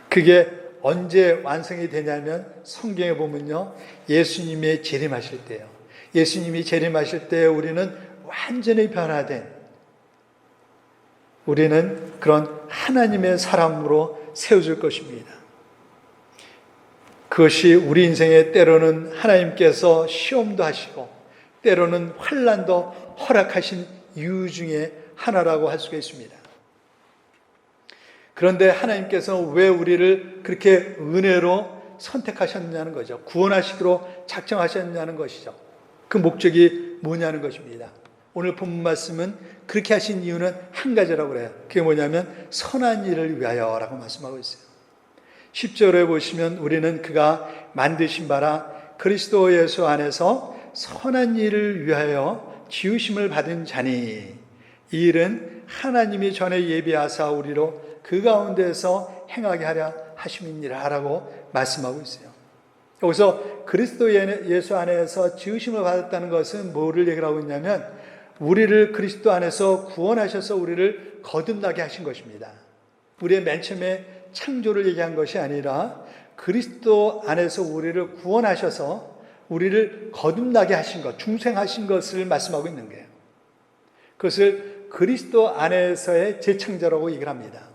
그게 언제 완성이 되냐면 성경에 보면요, 예수님이 재림하실 때요. 예수님이 재림하실 때 우리는 완전히 변화된, 우리는 그런 하나님의 사람으로 세워질 것입니다. 그것이 우리 인생에 때로는 하나님께서 시험도 하시고 때로는 환난도 허락하신 이유 중에 하나라고 할 수가 있습니다. 그런데 하나님께서 왜 우리를 그렇게 은혜로 선택하셨냐는 거죠. 구원하시기로 작정하셨냐는 것이죠. 그 목적이 뭐냐는 것입니다. 오늘 본문 말씀은 그렇게 하신 이유는 한 가지라고 그래요. 그게 뭐냐면 선한 일을 위하여라고 말씀하고 있어요. 10절에 보시면 우리는 그가 만드신 바라 그리스도 예수 안에서 선한 일을 위하여 지으심을 받은 자니 이 일은 하나님이 전에 예비하사 우리로 그 가운데서 행하게 하려 하심이니라 라고 말씀하고 있어요. 여기서 그리스도 예수 안에서 지으심을 받았다는 것은 뭐를 얘기하고 있냐면 우리를 그리스도 안에서 구원하셔서 우리를 거듭나게 하신 것입니다. 우리의 맨 처음에 창조를 얘기한 것이 아니라 그리스도 안에서 우리를 구원하셔서 우리를 거듭나게 하신 것, 중생하신 것을 말씀하고 있는 거예요. 그것을 그리스도 안에서의 재창조라고 얘기를 합니다.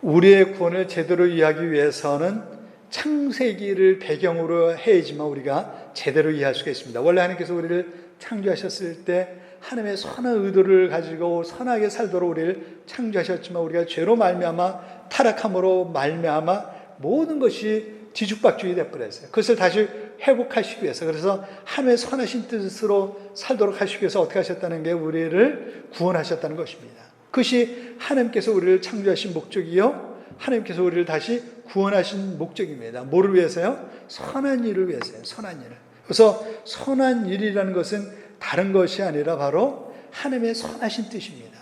우리의 구원을 제대로 이해하기 위해서는 창세기를 배경으로 해야지만 우리가 제대로 이해할 수가 있습니다. 원래 하나님께서 우리를 창조하셨을 때 하나님의 선한 의도를 가지고 선하게 살도록 우리를 창조하셨지만 우리가 죄로 말미암아 타락함으로 말미암아 모든 것이 뒤죽박죽이 되어버렸어요. 그것을 다시 회복하시기 위해서, 그래서 하나님의 선하신 뜻으로 살도록 하시기 위해서 어떻게 하셨다는 게 우리를 구원하셨다는 것입니다. 그것이 하나님께서 우리를 창조하신 목적이요, 하나님께서 우리를 다시 구원하신 목적입니다. 뭐를 위해서요? 선한 일을 위해서요. 선한 일을. 그래서 선한 일이라는 것은 다른 것이 아니라 바로 하나님의 선하신 뜻입니다.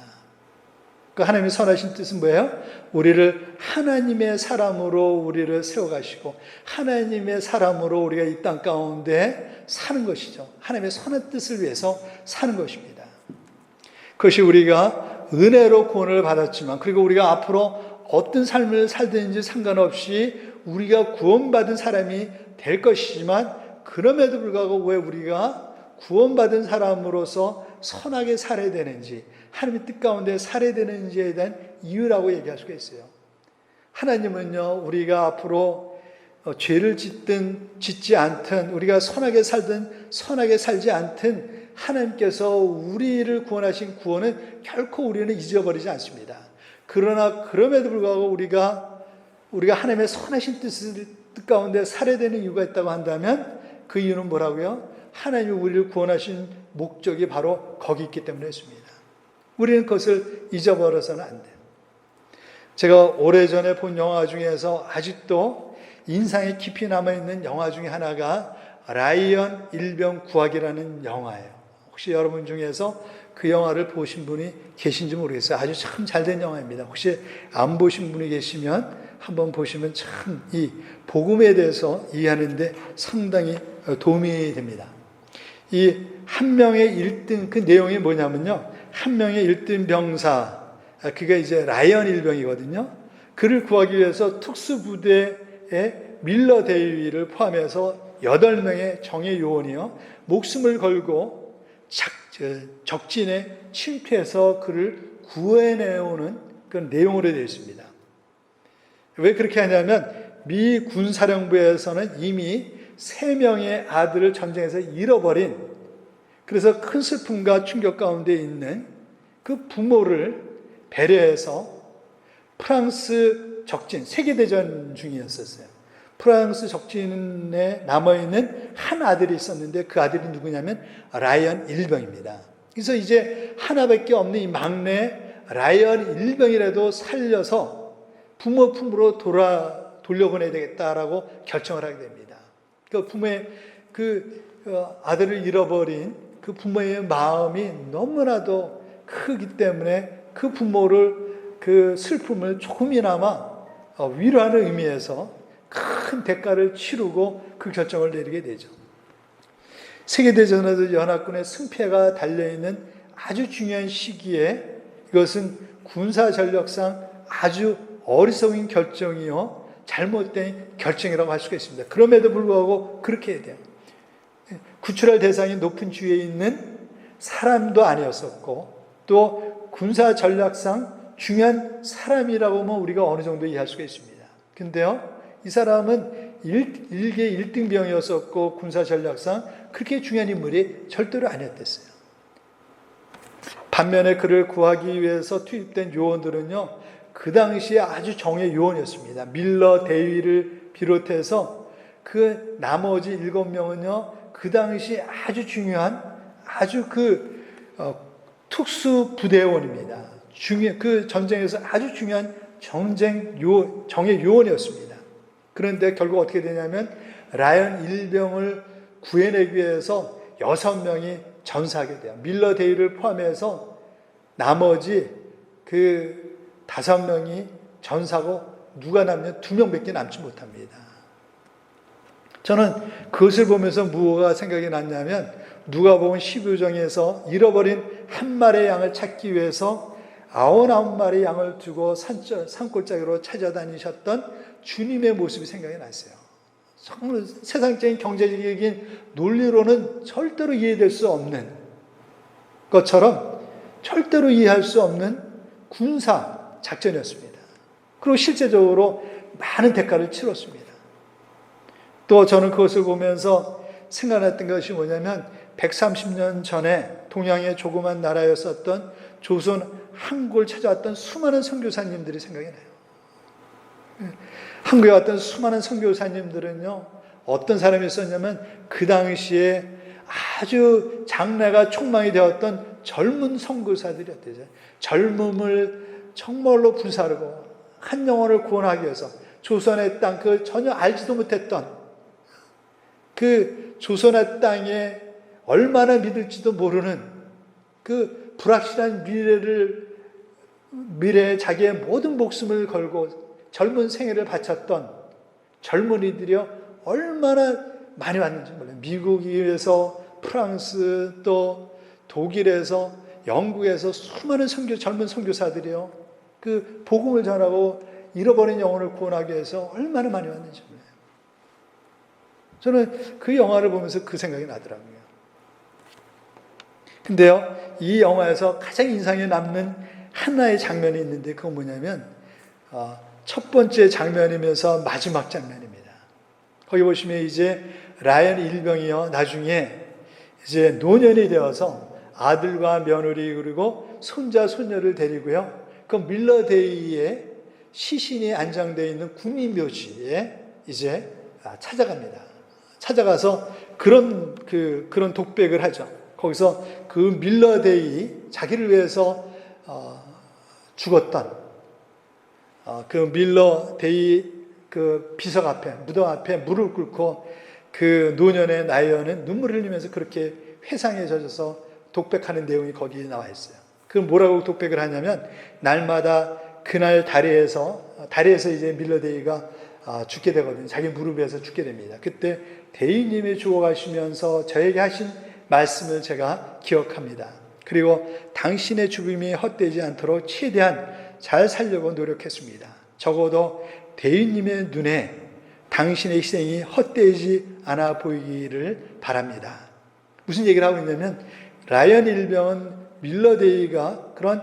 그 하나님의 선하신 뜻은 뭐예요? 우리를 하나님의 사람으로 우리를 세워가시고 하나님의 사람으로 우리가 이 땅 가운데 사는 것이죠. 하나님의 선한 뜻을 위해서 사는 것입니다. 그것이 우리가 은혜로 구원을 받았지만, 그리고 우리가 앞으로 어떤 삶을 살든지 상관없이 우리가 구원받은 사람이 될 것이지만, 그럼에도 불구하고 왜 우리가 구원받은 사람으로서 선하게 살아야 되는지, 하나님의 뜻 가운데 살아야 되는지에 대한 이유라고 얘기할 수가 있어요. 하나님은요, 우리가 앞으로 죄를 짓든 짓지 않든, 우리가 선하게 살든 선하게 살지 않든 하나님께서 우리를 구원하신 구원은 결코 우리는 잊어버리지 않습니다. 그러나 그럼에도 불구하고 우리가 하나님의 선하신 뜻 가운데 살해되는 이유가 있다고 한다면 그 이유는 뭐라고요? 하나님이 우리를 구원하신 목적이 바로 거기 있기 때문에 있습니다. 우리는 그것을 잊어버려서는 안 돼요. 제가 오래전에 본 영화 중에서 아직도 인상에 깊이 남아있는 영화 중에 하나가 라이언 일병 구하기라는 영화예요. 혹시 여러분 중에서 그 영화를 보신 분이 계신지 모르겠어요. 아주 참 잘된 영화입니다. 혹시 안 보신 분이 계시면 한번 보시면 참 이 복음에 대해서 이해하는데 상당히 도움이 됩니다. 이 한 명의 1등 그 내용이 뭐냐면요. 한 명의 1등 병사, 그가 이제 라이언 일병이거든요. 그를 구하기 위해서 특수부대의 밀러 대위를 포함해서 8명의 정예 요원이요. 목숨을 걸고 적진에 침투해서 그를 구해내오는 그런 내용으로 되어 있습니다. 왜 그렇게 하냐면 미 군사령부에서는 이미 3명의 아들을 전쟁에서 잃어버린, 그래서 큰 슬픔과 충격 가운데 있는 그 부모를 배려해서 프랑스 적진, 세계대전 중이었었어요. 프랑스 적진에 남아있는 한 아들이 있었는데 그 아들이 누구냐면 라이언 일병입니다. 그래서 이제 하나밖에 없는 이 막내 라이언 일병이라도 살려서 부모 품으로 돌려보내야 되겠다라고 결정을 하게 됩니다. 그 부모의 아들을 잃어버린 그 부모의 마음이 너무나도 크기 때문에 그 부모를 그 슬픔을 조금이나마 위로하는 의미에서 큰 대가를 치르고 그 결정을 내리게 되죠. 세계대전에도 연합군의 승패가 달려있는 아주 중요한 시기에 이것은 군사 전력상 아주 어리석은 결정이요, 잘못된 결정이라고 할 수가 있습니다. 그럼에도 불구하고 그렇게 해야 돼요. 구출할 대상이 높은 주위에 있는 사람도 아니었었고 또 군사 전략상 중요한 사람이라고 하면 우리가 어느 정도 이해할 수가 있습니다. 근데요, 이 사람은 일개 1등병이었었고 군사 전략상 그렇게 중요한 인물이 절대로 아니었댔어요. 반면에 그를 구하기 위해서 투입된 요원들은요, 그 당시에 아주 정예 요원이었습니다. 밀러 대위를 비롯해서 그 나머지 7명은요, 그 당시 아주 중요한 아주 특수 부대원입니다. 그 전쟁에서 아주 중요한 정예 요원이었습니다. 그런데 결국 어떻게 되냐면 라이언 일병을 구해내기 위해서 6명이 전사하게 돼요. 밀러 대위를 포함해서 나머지 그 5명이 전사하고 누가 남냐 2명밖에 남지 못합니다. 저는 그것을 보면서 무엇가 생각이 났냐면 누가복음 12장에서 잃어버린 한 마리의 양을 찾기 위해서 99마리 양을 두고 산골짜기로 찾아다니셨던 주님의 모습이 생각이 났어요. 정말 세상적인 경제적인 논리로는 절대로 이해될 수 없는 것처럼 절대로 이해할 수 없는 군사 작전이었습니다. 그리고 실제적으로 많은 대가를 치렀습니다. 또 저는 그것을 보면서 생각났던 것이 뭐냐면 130년 전에 동양의 조그만 나라였었던 조선 한국을 찾아왔던 수많은 선교사님들이 생각이 나요. 한국에 왔던 수많은 선교사님들은요, 어떤 사람이 있었냐면 그 당시에 아주 장래가 촉망이 되었던 젊은 선교사들이었대요. 젊음을 정말로 불사르고 한 영혼을 구원하기 위해서 조선의 땅, 그 전혀 알지도 못했던 그 조선의 땅에 얼마나 믿을지도 모르는 그 불확실한 미래에 자기의 모든 목숨을 걸고 젊은 생애를 바쳤던 젊은이들이요, 얼마나 많이 왔는지 몰라요. 미국에서, 프랑스, 또 독일에서, 영국에서 수많은 젊은 선교사들이요, 그 복음을 전하고 잃어버린 영혼을 구원하기 위해서 얼마나 많이 왔는지 몰라요. 저는 그 영화를 보면서 그 생각이 나더라고요. 근데요, 이 영화에서 가장 인상에 남는 하나의 장면이 있는데 그건 뭐냐면 첫 번째 장면이면서 마지막 장면입니다. 거기 보시면 이제 라이언 일병이요, 나중에 이제 노년이 되어서 아들과 며느리 그리고 손자 손녀를 데리고요. 그 밀러데이에 시신이 안장되어 있는 국민묘지에 이제 찾아갑니다. 찾아가서 그런 독백을 하죠. 거기서 그 밀러데이 자기를 위해서 죽었던 그 밀러데이 그 비석 앞에 무덤 앞에 무릎 꿇고 그 노년의 나이어는 눈물을 흘리면서 그렇게 회상에 젖어서 독백하는 내용이 거기에 나와 있어요. 그 뭐라고 독백을 하냐면 날마다 그날 다리에서 이제 밀러데이가 죽게 되거든요. 자기 무릎에서 죽게 됩니다. 그때 대위님이 죽어가시면서 저에게 하신 말씀을 제가 기억합니다. 그리고 당신의 죽음이 헛되지 않도록 최대한 잘 살려고 노력했습니다. 적어도 대위님의 눈에 당신의 희생이 헛되지 않아 보이기를 바랍니다. 무슨 얘기를 하고 있냐면 라이언 일병은 밀러데이가 그런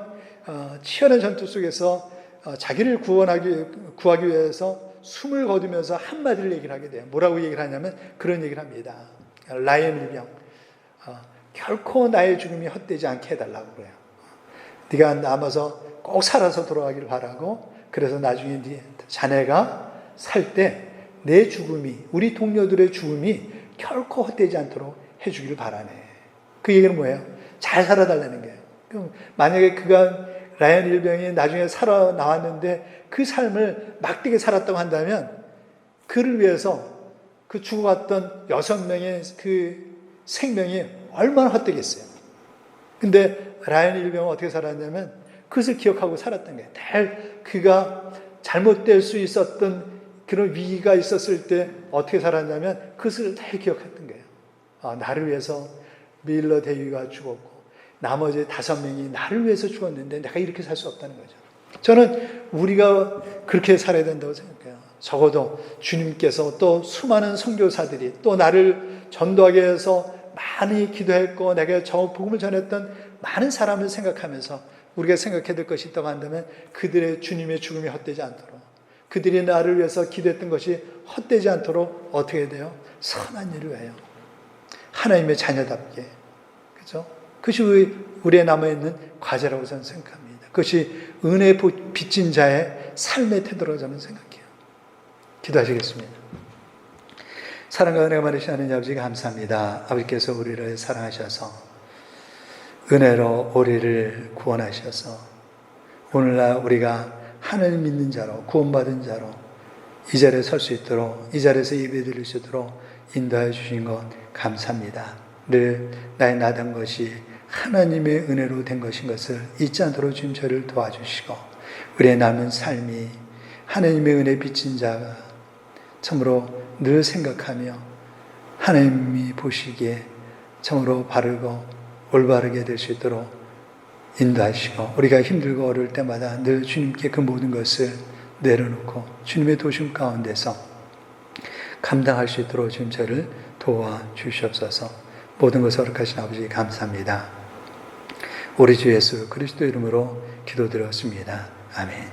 치열한 전투 속에서 자기를 구하기 위해서 숨을 거두면서 한마디를 얘기를 하게 돼요. 뭐라고 얘기를 하냐면 그런 얘기를 합니다. 라이언 일병, 결코 나의 죽음이 헛되지 않게 해달라고 그래요. 네가 남아서 꼭 살아서 돌아가기를 바라고, 그래서 나중에 자네가 살 때 내 죽음이, 우리 동료들의 죽음이 결코 헛되지 않도록 해주기를 바라네. 그 얘기는 뭐예요? 잘 살아달라는 거예요. 그럼 만약에 그가 라이언 일병이 나중에 살아나왔는데 그 삶을 막되게 살았다고 한다면 그를 위해서 그 죽어갔던 6명의 그 생명이 얼마나 헛되겠어요. 근데 라이언 일병은 어떻게 살았냐면 그것을 기억하고 살았던 거예요. 늘 그가 잘못될 수 있었던 그런 위기가 있었을 때 어떻게 살았냐면 그것을 늘 기억했던 거예요. 나를 위해서 밀러데이가 죽었고 나머지 5명이 나를 위해서 죽었는데 내가 이렇게 살 수 없다는 거죠. 저는 우리가 그렇게 살아야 된다고 생각해요. 적어도 주님께서 또 수많은 선교사들이 또 나를 전도하게 해서 많이 기도했고 내가 저 복음을 전했던 많은 사람을 생각하면서 우리가 생각해야 될 것이 있다고 한다면 그들의 주님의 죽음이 헛되지 않도록, 그들이 나를 위해서 기도했던 것이 헛되지 않도록 어떻게 해야 돼요? 선한 일을 해요. 하나님의 자녀답게. 그죠? 그것이 우리의 남아있는 과제라고 저는 생각합니다. 그것이 은혜 빚진 자의 삶의 태도라고 저는 생각해요. 기도하시겠습니다. 사랑과 은혜가 많으신 하나님 아버지 감사합니다. 아버지께서 우리를 사랑하셔서 은혜로 우리를 구원하셔서 오늘날 우리가 하나님 믿는 자로 구원받은 자로 이 자리에 설 수 있도록, 이 자리에서 예배 드릴 수 있도록 인도해 주신 것 감사합니다. 늘 나의 나던 것이 하나님의 은혜로 된 것인 것을 잊지 않도록 주님 저를 도와주시고 우리의 남은 삶이 하나님의 은혜 빚진 자가 참으로 늘 생각하며 하나님이 보시기에 참으로 바르고 올바르게 될 수 있도록 인도하시고 우리가 힘들고 어려울 때마다 늘 주님께 그 모든 것을 내려놓고 주님의 도심 가운데서 감당할 수 있도록 주님 저를 도와주시옵소서. 모든 것을 허락하신 아버지 감사합니다. 우리 주 예수 그리스도 이름으로 기도드렸습니다. 아멘.